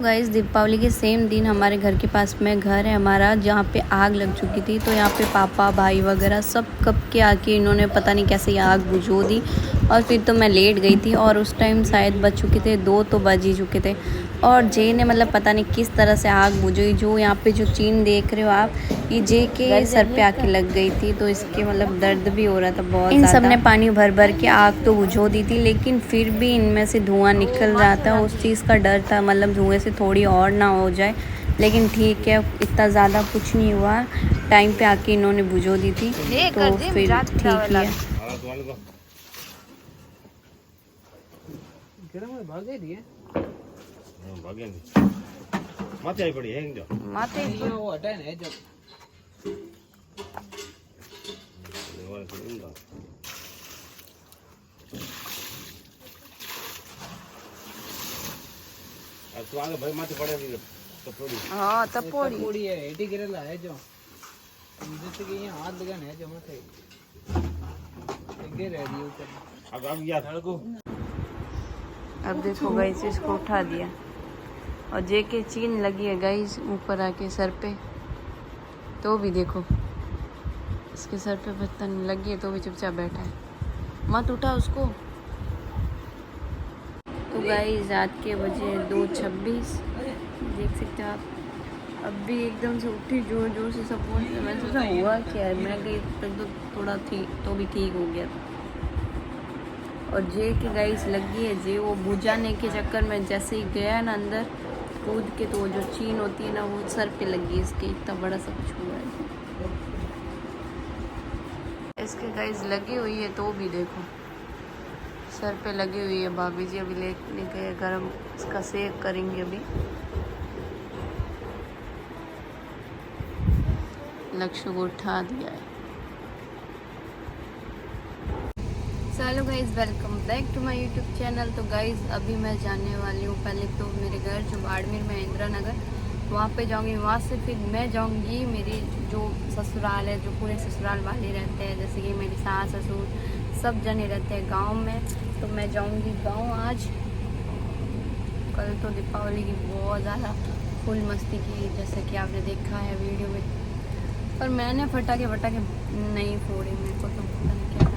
Guys Deepawali के same दिन हमारे घर के पास में घर है हमारा, जहाँ पे आग लग चुकी थी। तो यहाँ पे पापा भाई वगैरह सब कब के आके इन्होंने पता नहीं कैसे ये आग बुझो दी। और फिर तो मैं लेट गई थी और उस टाइम शायद बज चुके थे 2 तो बज ही चुके थे। और जे ने मतलब पता नहीं किस तरह से आग बुझी। जो यहाँ पे जो चीन देख रहे हो आप, ये जे के सर पे आके लग गई थी, तो इसके मतलब दर्द भी हो रहा था बहुत। इन सब ने पानी भर भर के आग तो बुझो दी थी, लेकिन फिर भी इनमें से धुआं निकल रहा था। उस चीज़ का डर था, मतलब धुएं से थोड़ी और ना हो जाए। लेकिन ठीक है, इतना ज़्यादा कुछ नहीं हुआ। टाइम पे आके इन्होंने बुझो दी थी, तो फिर ठीक ही है। माथे आई पड़ी है जो माथे वो हटा है जो तो आगे भाई माथे पड़े दी तपोड़ी। हाँ तपोड़ी है एटी गिरला है जो जैसे कि यहाँ हाथ लगाना है जो माथे गिर रही ऊपर। अब गया था को। अब देखो गाइस, इसको उठा दिया और जे के चीन लगी है गाइस ऊपर आके सर पे। तो भी देखो इसके सर पे पत्ता नहीं लगी है, तो भी चुपचाप बैठा है। मत उठा उसको। तो गाइस रात के बजे 2:26 देख सकते हो आप। अब भी एकदम से उठी जोर जोर से सपोर्ट से। मैंने सोचा हुआ क्या है, मैं गई तक तो थोड़ा ठीक, तो भी ठीक हो गया था। और जे के गाइस लगी है, जे वो बुझाने के चक्कर में जैसे ही गया है ना अंदर कूद के, तो जो चीन होती है ना वो सर पे लगी है इसके। इतना बड़ा सा कुछ हुआ है इसके गाइस लगी हुई है, तो भी देखो सर पे लगी हुई है। भाभी जी अभी लेने गए, गरम इसका सेक करेंगे अभी। लक्ष्य को उठा दिया है। Hello guys, welcome back to my YouTube channel. तो गाइज़ अभी मैं जाने वाली हूँ पहले तो मेरे घर जो बाड़मेर में इंदिरा नगर, वहाँ पे जाऊँगी। वहाँ से फिर मैं जाऊँगी मेरी जो ससुराल है, जो पूरे ससुराल वाले रहते हैं, जैसे कि मेरी सास ससुर सब जने रहते हैं गांव में। तो मैं जाऊँगी गांव आज। कल तो दीपावली की बहुत ज़्यादा फुल मस्ती की, जैसे कि आपने देखा है वीडियो में। पर मैंने फटाके नहीं फोड़े, मेरे को तो पता नहीं क्या।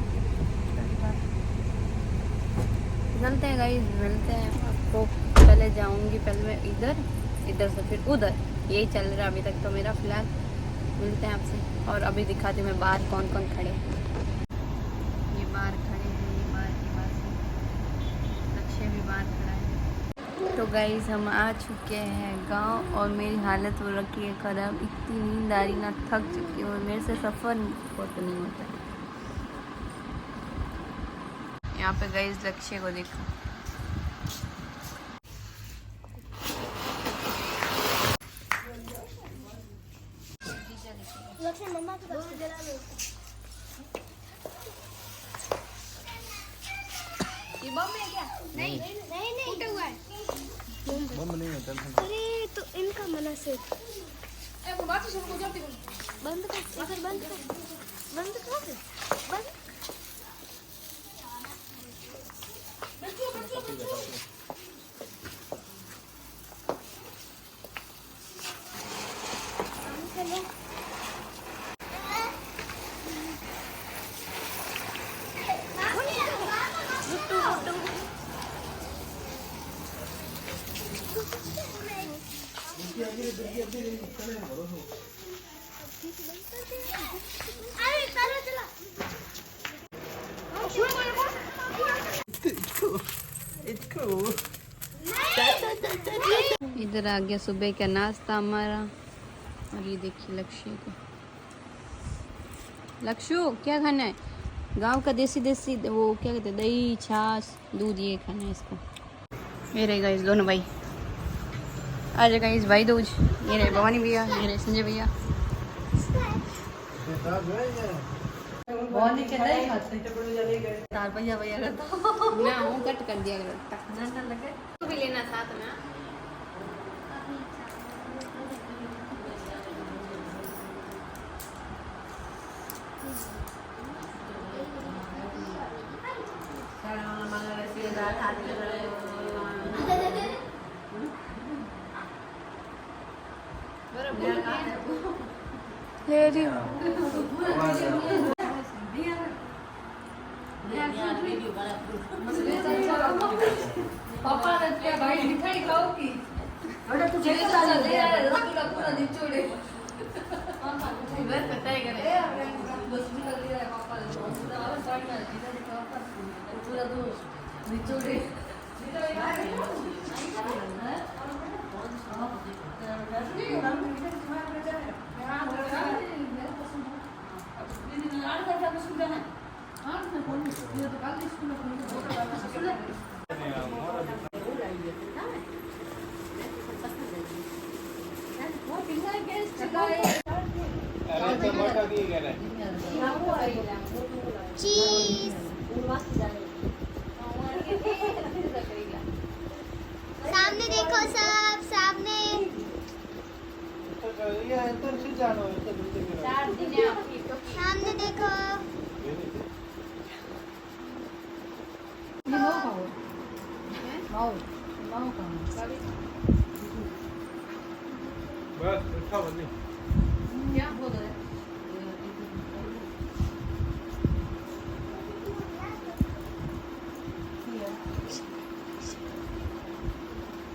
चलते हैं गाइस, मिलते हैं आपको। पहले जाऊंगी, पहले मैं इधर से फिर उधर, यही चल रहा है अभी तक तो मेरा फिलहाल। मिलते हैं आपसे और अभी दिखाती हूँ मैं बाहर कौन कौन खड़े हैं। ये बाहर खड़े हैं, ये बाहर लक्ष्य भी बाहर खड़ा है। तो गाइस हम आ चुके हैं गांव और मेरी हालत हो रखी है ख़राब। इतनी नींद आ रही ना, थक चुकी हूँ। मेरे से सफ़र बहुत नहीं होता। यहाँ पे गाइस लक्ष्य को देखो। ये बम है क्या? नहीं फूटा हुआ है। बम नहीं है। अरे तो इनका मना से बंद कर, इधर बंद इधर आ गया सुबह का नाश्ता हमारा। और ये देखिए लक्ष्य को। लक्ष्य क्या खाना है? गांव का देसी वो क्या कहते हैं, दही छाछ दूध, ये खाना है इसको। ये रहेगा इस दोनों भाई। आ जाएगा इस भाई दूज। ये रहे भवानी भैया, ये रहे संजय भैया। बहुत नीचे नहीं खाते। तार भैया मैं हूँ कट कर दिया लगे तो भी लेना साथ में। ले रही हूँ। पापा ने क्या भाई मिठाई खाओ की बड़ा तू चले चल दे यार पूरा पूरा निचोड़े इधर कटाई करे बस भी कर लिया पापा ने और पढ़ना इधर पापा पूरा तो निचोड़े चीज सामने देखो सब सामने सामने देखो बस उठा बंदी क्या बोल रहे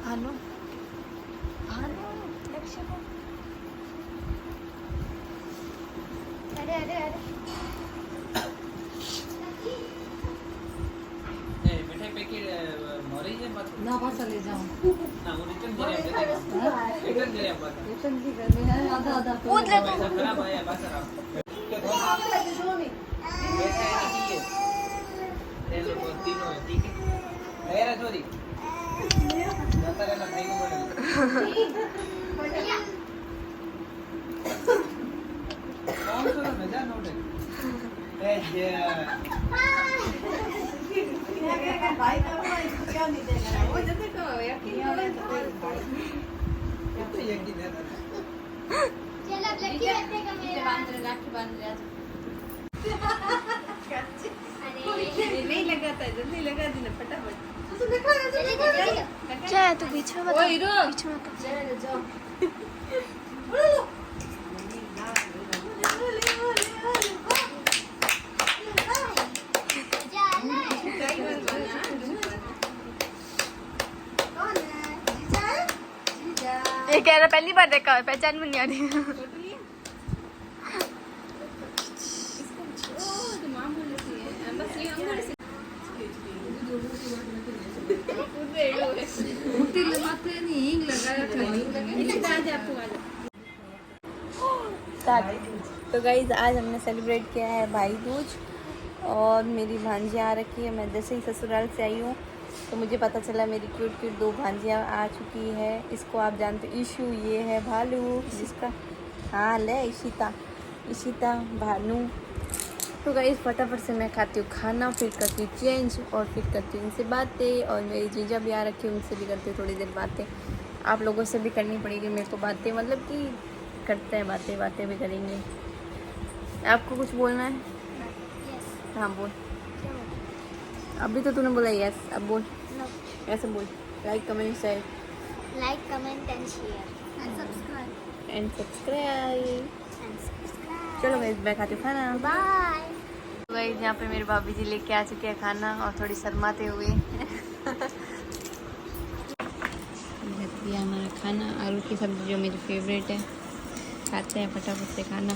भानु भानु लक्ष्य को अरे अरे अरे ए मिठाई पैकेट मोरे ये मत ना पास ले जाओ ना वो रिटर्न दे रहे हैं रिटर्न दे रहे हैं बस टेंशन की कर मैं आधा आधा कूद ले पैसा खराब आया बस आप पैसा है नहीं ये ये लोग तीनों है ठीक है मेरा चोरी जाता रहना नहीं बोलेगा कौन सा मजा नोट है ए ये भाई का क्या नहीं देगा वो जैसे तो यकीन तो यकीन है चल अब लड़की रहते का मेरा राखी बांध रहा अरे नहीं लगाता है जल्दी लगा देना फटाफट चले चले क्या है तू बीच में बता ओए हीरो बीच में बता चले जाओ ये कह रहा पहली बार देखा है पहचान में नहीं आ रही तो गाइज आज हमने सेलिब्रेट किया है भाई दूज और मेरी भांजी आ रखी है। मैं जैसे ही ससुराल से आई हूँ तो मुझे पता चला मेरी क्यूट क्यूट 2 भांजियाँ आ चुकी है। इसको आप जानते हो ईशू, ये है भालू जिसका हाल है इशिता भानु। तो गाइज फटाफट से मैं खाती हूँ खाना, फिर करती हूँ चेंज और फिर करती हूँ उनसे बातें। और मेरी जीजा भी आ रखी है, उनसे भी करती हूँ थोड़ी देर बातें। आप लोगों से भी करनी पड़ेगी मेरे को बातें, मतलब कि करते हैं बातें भी करेंगे। आपको कुछ बोलना है? हाँ बोल। अभी तो तूने बोला यस, अब बोल। ऐसे बोल। Like comment share like comment and share and subscribe चलो गाइस मैं खाती हूँ खाना। बाय। गाइस यहाँ पे मेरे भाभी जी लेके आ चुके हैं खाना और थोड़ी शर्माते हुए। हमारा खाना आलू की सब्जी जो मेरी फेवरेट है। खाते हैं फटाफट से खाना।